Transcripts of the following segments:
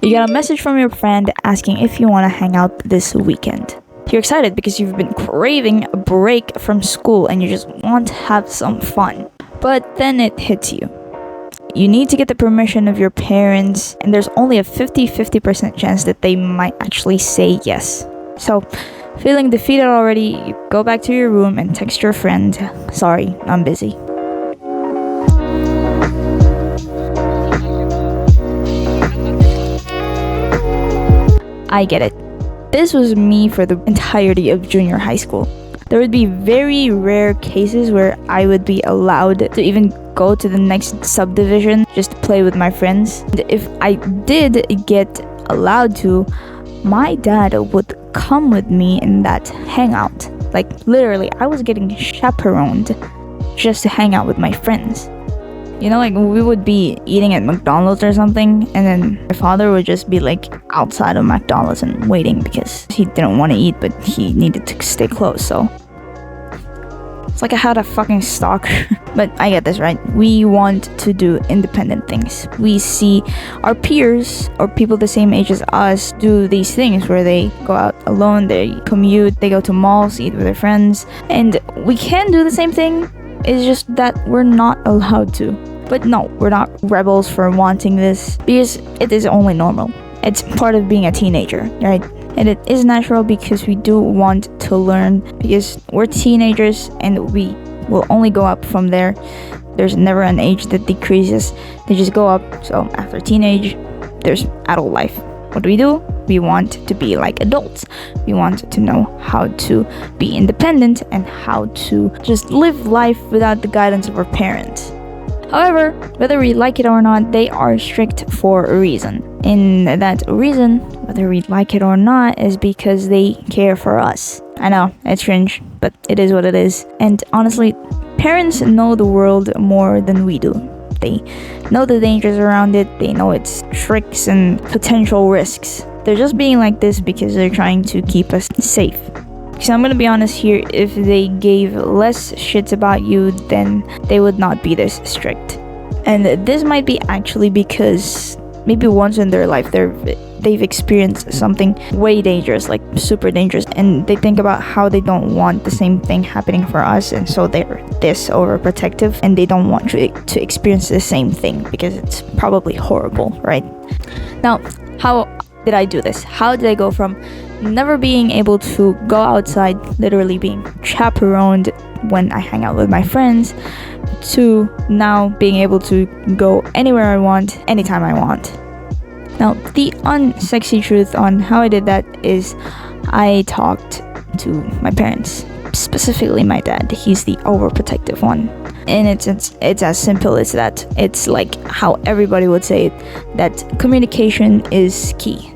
You get a message from your friend asking if you want to hang out this weekend. You're excited because you've been craving a break from school and you just want to have some fun. But then it hits you. You need to get the permission of your parents, and there's only a 50% chance that they might actually say yes. So, feeling defeated already, you go back to your room and text your friend, "Sorry, I'm busy." I get it. This was me for the entirety of junior high school. There would be very rare cases where I would be allowed to even go to the next subdivision just to play with my friends. And if I did get allowed to, my dad would come with me in that hangout. Like literally, I was getting chaperoned just to hang out with my friends. You know, like we would be eating at McDonald's or something, and then my father would just be like outside of McDonald's and waiting because he didn't want to eat, but he needed to stay close, so. It's like I had a fucking stalker. But I get this, right? We want to do independent things. We see our peers or people the same age as us do these things where they go out alone, they commute, they go to malls, eat with their friends, and we can do the same thing. It's just that we're not allowed to. But no, we're not rebels for wanting this because it is only normal. It's part of being a teenager, right? And it is natural because we do want to learn because we're teenagers and we will only go up from there. There's never an age that decreases. They just go up. So after teenage, there's adult life. What do? We want to be like adults. We want to know how to be independent and how to just live life without the guidance of our parents. However, whether we like it or not, they are strict for a reason. And that reason, whether we like it or not, is because they care for us. I know, it's cringe, but it is what it is. And honestly, parents know the world more than we do. They know the dangers around it, they know its tricks and potential risks. They're just being like this because they're trying to keep us safe. So I'm gonna be honest here, if they gave less shits about you, then they would not be this strict. And this might be actually because maybe once in their life they've experienced something way dangerous, like super dangerous, and they think about how they don't want the same thing happening for us, and so they're this overprotective and they don't want to experience the same thing because it's probably horrible, right? Now, how did I do this? How did I go from never being able to go outside, literally being chaperoned when I hang out with my friends, to now being able to go anywhere I want, anytime I want? Now, the unsexy truth on how I did that is I talked to my parents, specifically my dad. He's the overprotective one. And it's as simple as that. It's like how everybody would say it, that communication is key.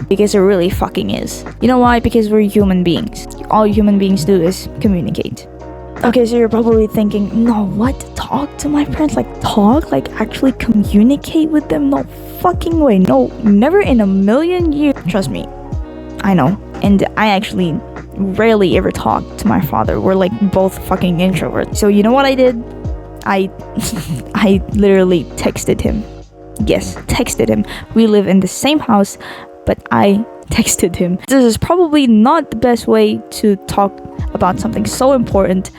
Because it really fucking is. You know why? Because we're human beings. All human beings do is communicate. Okay, so you're probably thinking, no, what? Talk to my parents? Like talk? Like actually communicate with them? No fucking way. No, never in a million years. Trust me, I know. And I actually rarely ever talk to my father. We're like both fucking introverts. So you know what I did? I literally texted him. Yes, texted him. We live in the same house, but I texted him. This is probably not the best way to talk about something so important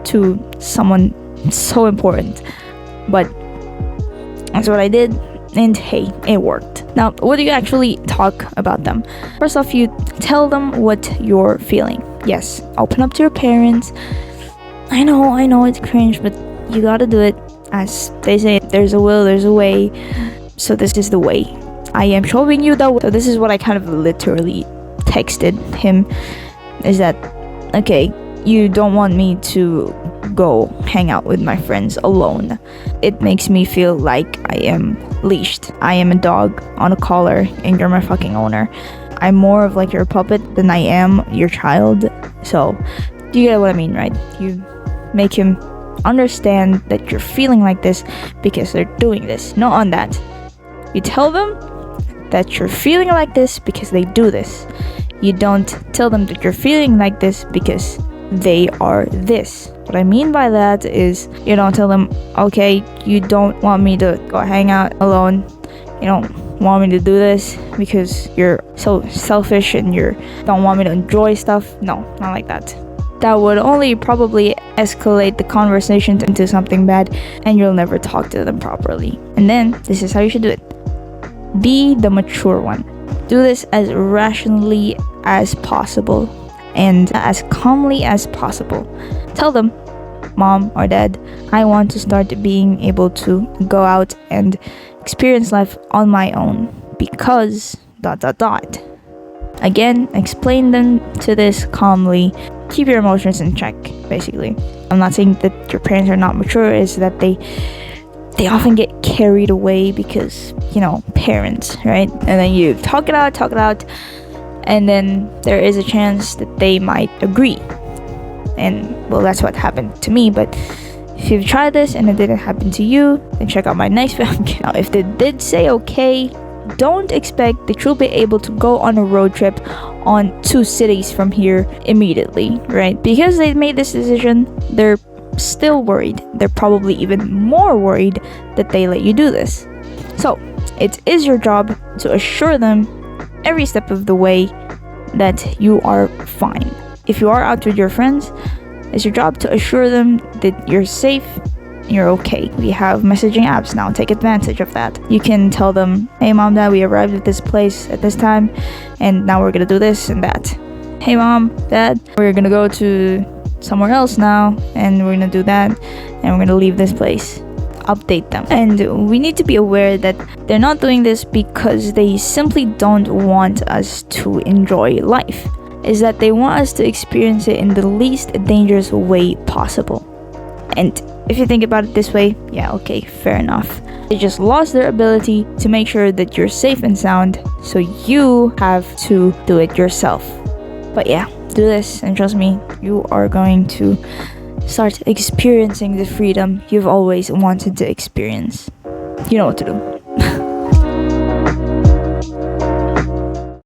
to someone so important, but that's what I did, and hey, it worked. Now, what do you actually talk about them? First off, you tell them what you're feeling. Yes, open up to your parents. I know it's cringe, but you gotta do it. As they say, there's a will, there's a way. So this is the way. I am showing you the way. So this is what I kind of literally texted him, is that, okay, you don't want me to go hang out with my friends alone. It makes me feel like I am leashed. I am a dog on a collar and you're my fucking owner. I'm more of like your puppet than I am your child. So you get what I mean, right? You make him understand that you're feeling like this because they're doing this. Not on that. You tell them that you're feeling like this because they do this. You don't tell them that you're feeling like this because they are this. What I mean by that is you don't tell them, okay, you don't want me to go hang out alone. You don't want me to do this because you're so selfish and you don't want me to enjoy stuff. No, not like that. That would only probably escalate the conversation into something bad, and you'll never talk to them properly. And then this is how you should do it. Be the mature one. Do this as rationally as possible and as calmly as possible. Tell them, Mom or Dad, I want to start being able to go out and experience life on my own because ... Again, explain them to this calmly. Keep your emotions in check, basically. I'm not saying that your parents are not mature, it's that they often get carried away because, parents, right? And then you talk it out, and then there is a chance that they might agree. And well, that's what happened to me. But if you've tried this and it didn't happen to you, then check out my next video. Now, if they did say okay, don't expect that you'll be able to go on a road trip on 2 cities from here immediately, right? Because they made this decision, they're still worried. They're probably even more worried that they let you do this. So it is your job to assure them every step of the way that you are fine. If you are out with your friends, it's your job to assure them that you're safe and you're okay. We have messaging apps now. Take advantage of that. You can tell them, hey Mom, Dad, we arrived at this place at this time and now we're gonna do this and that. Hey Mom, Dad, we're gonna go to somewhere else now and we're gonna do that and we're gonna leave this place. Update them. And we need to be aware that they're not doing this because they simply don't want us to enjoy life. Is that they want us to experience it in the least dangerous way possible. And if you think about it this way, yeah, okay, fair enough. They just lost their ability to make sure that you're safe and sound, so you have to do it yourself. But yeah, do this and trust me, you are going to start experiencing the freedom you've always wanted to experience. You know what to do.